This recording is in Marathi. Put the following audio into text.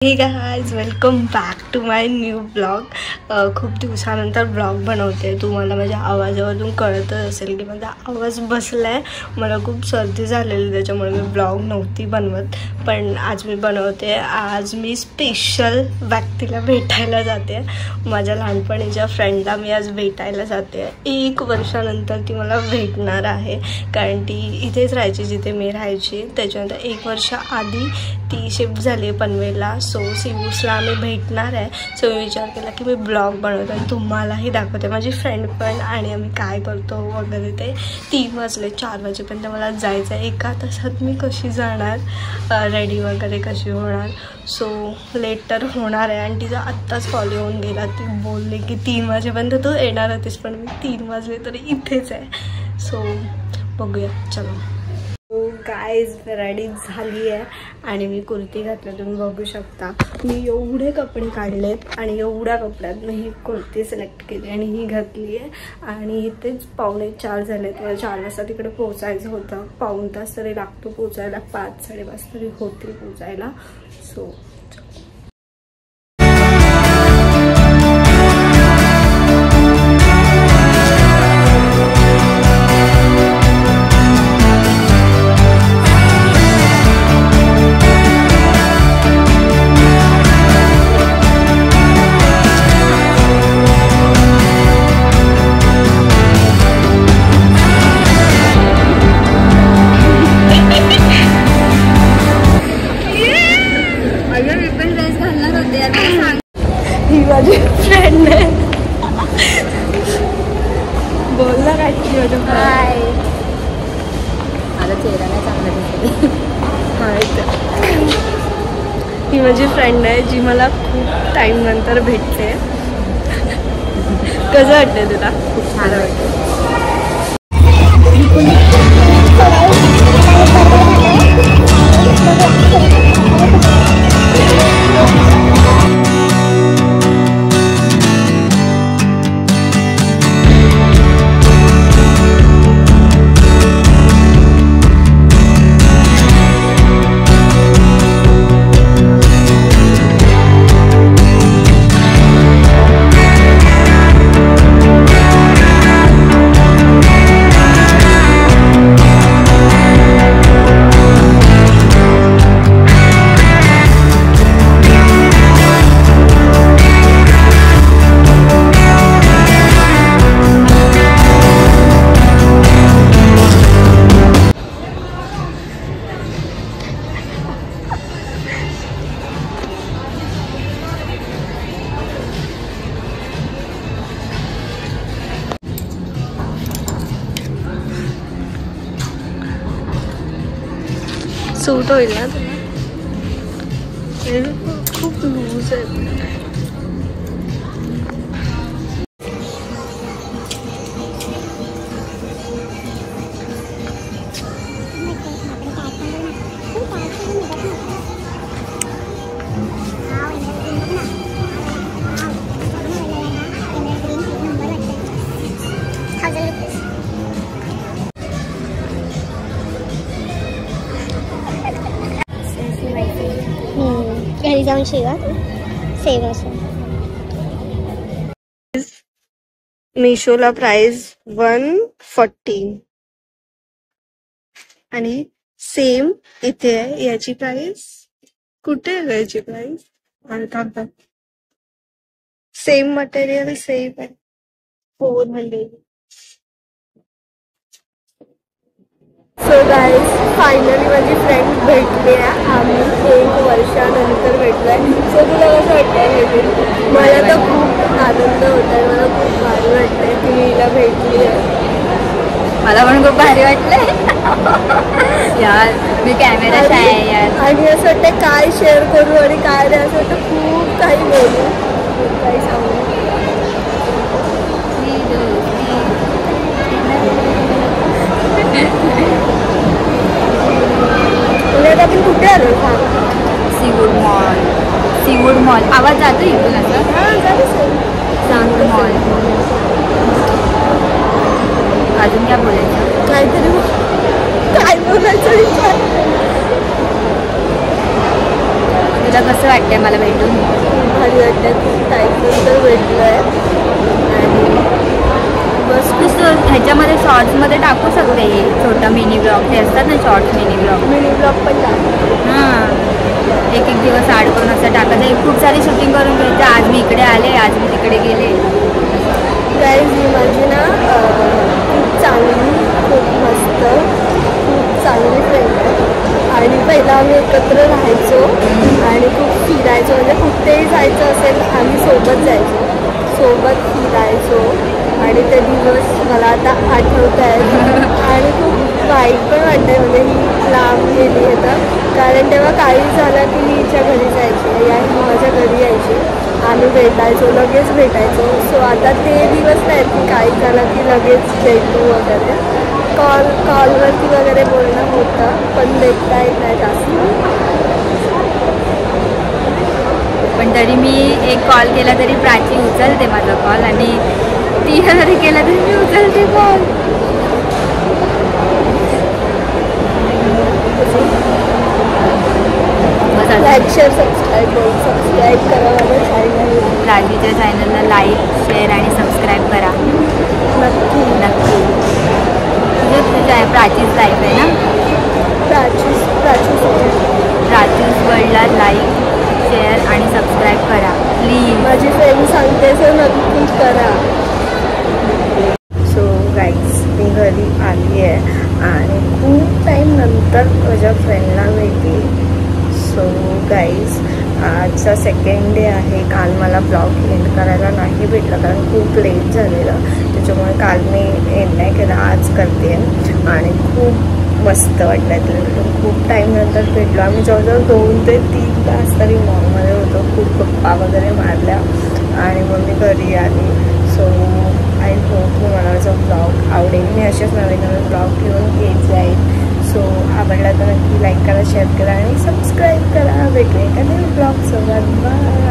हे guys, welcome back to my new blog. खूप दिवसानंतर ब्लॉग बनवते। तुम्हाला माझ्या आवाजावरून कळतच असेल की माझा आवाज बसलाय। मला खूप सर्दी झालेली, त्याच्यामुळे मी ब्लॉग नव्हती बनवत, पण आज मी बनवते। आज मी स्पेशल व्यक्तीला भेटायला जाते। माझ्या लहानपणीच्या फ्रेंडला मी आज भेटायला जाते। 1 वर्षानंतर ती मला भेटणार आहे, कारण ती इथेच राहायची जिथे मी राहायची। त्याच्यानंतर 1 वर्ष आधी ती शिफ्ट झाली पनवेलला। सो सिवूसला आम्ही भेटणार आहे। सो मी विचार केला की मी ब्लॉग बनवते आणि तुम्हालाही दाखवते, माझी फ्रेंड पण, आणि आम्ही काय करतो वगैरे। ते 3 वाजले, 4 वाजेपर्यंत मला जायचं आहे। 1 तासात मी कशी जाणार, रेडी वगैरे कशी होणार। सो लेट तर होणार आहे। आणि तिचा आत्ताच कॉल येऊन गेला, ती बोलली की 3 वाजेपर्यंत तू येणार होतीस, पण मी 3 वाजले तरी इथेच आहे। सो बघूया, चलो। गाइस, रेडी झाली आहे आणि मी कुर्ती घातली, तुम्ही बघू शकता। मी एवढे कपडे काढलेत आणि एवढ्या कपड्यात मी ही कुर्ती सिलेक्ट केली आणि ही घातली आहे। आणि इथेच 3:45 झाले, तर 4 वाजता तिकडे पोहोचायचं होतं। पाऊण तास तरी लागतो पोहोचायला, 5-5:30 तरी होतील पोहोचायला। सो माझी फ्रेंड आहे, बोल ना काय की माझं हाय। माझा चेहरा नाही चांगला दिसतो। हाय, ही माझी फ्रेंड आहे जी मला खूप टाइम नंतर भेटते। कसं वाटतंय तुला? खूप छान वाटतं। सूट होईल ना तुला? खूप लूज आहे। घरी जाऊन शिवा सेम असं। मीशोला प्राइस 140 आणि सेम इथे आहे। याची प्राइस कुठे आहे? याची प्राइस आणि सेम मटेरियल सेम आहे, 400। सो गाइस, फायनली माझी फ्रेंड भेटली आहे। आम्ही 1 वर्षानंतर भेटलोय। सो तुला कसं वाटतंय भेटून? मला तर खूप आनंद होत आहे, मला खूप भारी वाटतंय की मी हिला भेटली आहे। मला पण खूप भारी वाटलंय यार, मी कॅमेरा शाय आहे यार। आणि असं वाटतं काय शेअर करू आणि काय नाही, असं वाटतं खूप काही बोलू, खूप काही सांगू। आपण कुठे आलो? Seaweed mall. सीवूड मॉल आवाज जातो इथून आता? हां, जातो सीवूड मॉल। अजून क्या बोलायचं? काहीतरी काय बोलायचं विचार। तुला कसं वाटतंय मला भेटून? भारी वाटतं, खूप टाईमनंतर भेटलो आहे आणि बस तू ह्याच्यामध्ये शॉर्ट्समध्ये टाकू शकते हे छोटा मिनी ब्लॉग, ते असतात ना शॉर्ट्स मिनी ब्लॉग पण टाकतो. हां, एक दिवस ॲड करून असं टाकायचं. खूप सारी शूटिंग करून घ्यायचं, आज मी इकडे आले, आज मी तिकडे गेले. गाईज ही माझी ना खूप चांगली, खूप मस्त, खूप चांगली फ्रेंड आहे. आणि पहिला आम्ही एकत्र राहायचो आणि खूप फिरायचो, म्हणजे कुठेही जायचं असेल आम्ही सोबत जायचो, सोबत फिरायचो आणि ते दिवस मला आता आठवत आहेत आणि खूप वाईट पण वाटतं आहे. म्हणजे ही लांब गेली होतं, कारण तेव्हा काही झालं की मी हिच्या घरी जायची या ही माझ्या घरी यायची, आम्ही भेटायचो, लगेच भेटायचो. सो आता ते दिवस नाहीत की काही झालं की लगेच भेटू वगैरे. कॉलवरती वगैरे बोलणं होतं, पण भेटता येत नाही जास्त. पण तरी मी एक कॉल केला तरी प्राची उचलते माझा कॉल, आणि 3 जरी केला तरी मी उचलते कॉल. लाईक शेअर सबस्क्राईब करा माझ्या चॅनलला. प्राचीच्या चॅनलला लाईक शेअर आणि सबस्क्राईब करा नक्की नक्की. तुझं प्राचीच लाईफ आहे ना? प्राचीच वर्ल्डला लाईक शेअर आणि सबस्क्राईब करा प्लीज. माझी फ्रेंड सांगते सो नक्की करा. सो गाईज मी घरी आली आहे आणि खूप टाईम नंतर माझ्या फ्रेंडला भेटली. सो गाईज आजचा सेकंड डे आहे. काल मला ब्लॉग एंड करायला नाही भेटला कारण खूप लेट झालेलं, त्याच्यामुळे काल मी एंड नाही केला, आज करते. आणि खूप मस्त वाटलं आहे भेटून. खूप टाईमनंतर भेटलो आम्ही, जवळजवळ 2 ते 3 तास तरी मॉलमध्ये होतो, खूप गप्पा वगैरे मारल्या आणि मग मी घरी आली. सो आय होप तुम्हाला माझा ब्लॉग आवडेल. मी असेच नवीन ब्लॉग घेऊन येत जाईल. सो आवडला तर नक्की लाईक करा, शेअर करा आणि सबस्क्राईब करा. भेटूया एका नवीन ब्लॉग सोबत. बाय.